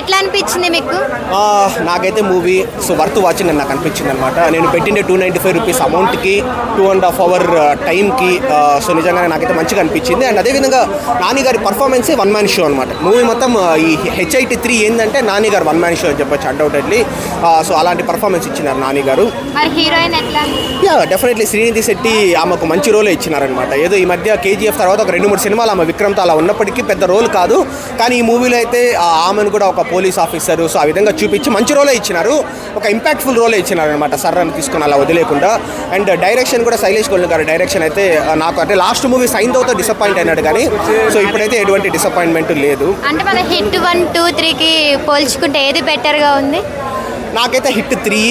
ఎట్లా అనిపించింది మీకు? నాకైతే మూవీ సో వర్త్ వాచింగ్ అని నాకు అనిపించింది అనమాట. నేను పెట్టిండే 295 రూపీస్ అమౌంట్కి 2.5 hour టైంకి సో నిజంగానే నాకైతే మంచిగా అనిపించింది. అండ్ అదేవిధంగా నాని గారి పర్ఫార్మెన్సే వన్ మ్యాన్ షో అనమాట. మూవీ మొత్తం ఈ HIT3 ఏంటంటే నాని గారు వన్ మ్యాన్ షో అని చెప్పొచ్చు అన్డౌటెడ్లీ. సో అలాంటి పర్ఫార్మెన్స్ ఇచ్చినారు నాని గారు. హీరోయిన్ ఎట్లా? డెఫినెట్లీ శ్రీనిధి శెట్టి ఆమెకు మంచి రోలే ఇచ్చినారనమాట. ఏదో ఈ మధ్య KGF తర్వాత ఒక 2-3 సినిమాలు ఆమె విక్రమ్తో అలా ఉన్నప్పటికీ పెద్ద రోల్ కాదు, కానీ ఈ మూవీలో అయితే ఆమెను కూడా ఒక పోలీస్ ఆఫీసర్ సో ఆ విధంగా చూపించి మంచి రోలే ఇచ్చినారు. ఒక ఇంపాక్ట్ఫుల్ రోలే ఇచ్చినారు అనమాట, సర్రని తీసుకుని అలా వదిలేకుండా. అండ్ డైరెక్షన్ కూడా శైలేష్ గోల్డ్ గారి డైరెక్షన్ అయితే నాకు అంటే లాస్ట్ మూవీ సైంధవ్తో డిసప్పాయింట్ అయినాడు, కానీ సో ఇప్పుడైతే ఎటువంటి డిసప్పాయింట్మెంట్ లేదు. అంటే మన హిట్ 1, 2, 3కి పోల్చుకుంటే ఏది బెటర్గా ఉంది? నాకైతే హిట్ 3,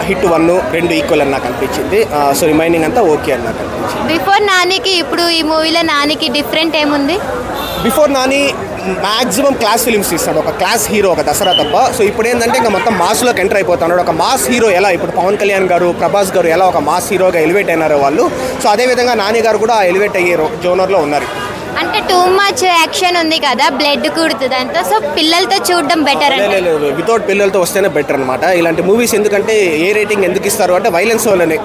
హిట్ 1 రెండు ఈక్వల్ అని నాకు అనిపించింది. సో రిమైనింగ్ అంతా ఓకే అని నాకు అనిపించింది. బిఫోర్ నానికి ఇప్పుడు ఈ మూవీలో నానికి డిఫరెంట్ ఏముంది? Before Nani maximum class films తీస్తాడు, ఒక క్లాస్ హీరో, ఒక దసరా తప్ప. సో ఇప్పుడు ఏంటంటే ఇంకా మొత్తం మాస్లోకి ఎంటర్ అయిపోతున్నాడు. ఒక మాస్ హీరో ఎలా ఇప్పుడు పవన్ కళ్యాణ్ గారు, ప్రభాస్ గారు ఎలా ఒక మాస్ హీరోగా ఎలివేట్ అయినారో వాళ్ళు, సో అదేవిధంగా నాని గారు కూడా ఎలివేట్ అయ్యే జోనర్లో ఉన్నారు. అంటే టూ మచ్ యాక్షన్ ఉంది కదా, బ్లడ్ కుడుతుంది అంతా, సో పిల్లలతో చూడడం బెటర్ అంటే? వితౌట్ పిల్లలతో వస్తేనే బెటర్ అనమాట ఇలాంటి మూవీస్. ఎందుకంటే ఏ రేటింగ్ ఎందుకు ఇస్తారు అంటే వైలెన్స్ వల్లనే,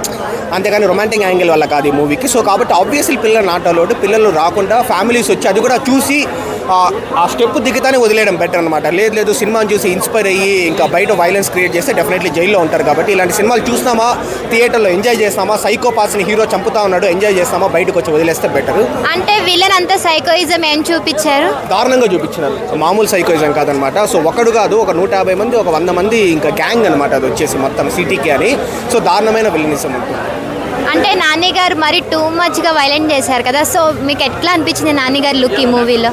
అంతేగాని రొమాంటిక్ యాంగిల్ వల్ల కాదు ఈ మూవీకి. సో కాబట్టి ఆబ్వియస్లీ పిల్లలు నాట్ అలౌడ్, పిల్లలు రాకుండా ఫ్యామిలీస్ వచ్చి అది కూడా చూసి ఆ స్టెప్ దిగుతానే వదిలేయడం బెటర్ అనమాట. లేదు సినిమాని చూసి ఇన్స్పైర్ అయ్యి ఇంకా బయట వైలెన్స్ క్రియేట్ చేస్తే డెఫినెట్లీ జైల్లో ఉంటారు. కాబట్టి ఇలాంటి సినిమాలు చూస్తామా, థియేటర్లో ఎంజాయ్ చేస్తామా, సైకోపాత్స్ని హీరో చంపుతా ఉన్నాడు ఎంజాయ్ చేస్తామా, బయటకు వచ్చి వదిలేస్తే బెటర్. అంటే విలన్ అంతా సైకోయిజం ఏం చూపించారు? దారుణంగా చూపించినారు, మామూలు సైకోయిజం కాదనమాట. సో ఒకడు కాదు, ఒక 150 మంది, ఒక 100 మంది ఇంకా గ్యాంగ్ అనమాట అది వచ్చేసి మొత్తం సిటీకి అని. సో దారుణమైన విలనిజం ఉంటుంది. అంటే నాని గారు మరి టూ మచ్గా వైలెంట్ చేశారు కదా, సో మీకు ఎట్లా అనిపించింది నాని గారి లుక్ ఈ మూవీలో?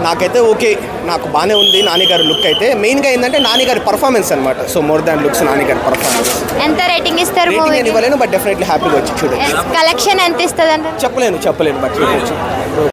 నాకైతే ఓకే, నాకు బాగానే ఉంది నాని గారి లుక్ అయితే. మెయిన్గా ఏంటంటే నాని గారి పర్ఫార్మెన్స్ అనమాట. So more than looks Nani గారి పర్ఫార్మెన్స్. ఎంత రేటింగ్ ఇస్తారు మూవీ? ఇవ్వలేను, బట్ డెఫినెట్లీ హ్యాపీగా వచ్చి చూడండి. కలెక్షన్ ఎంత ఇస్తుంది అంటే? చెప్పలేను బట్ చూడొచ్చు.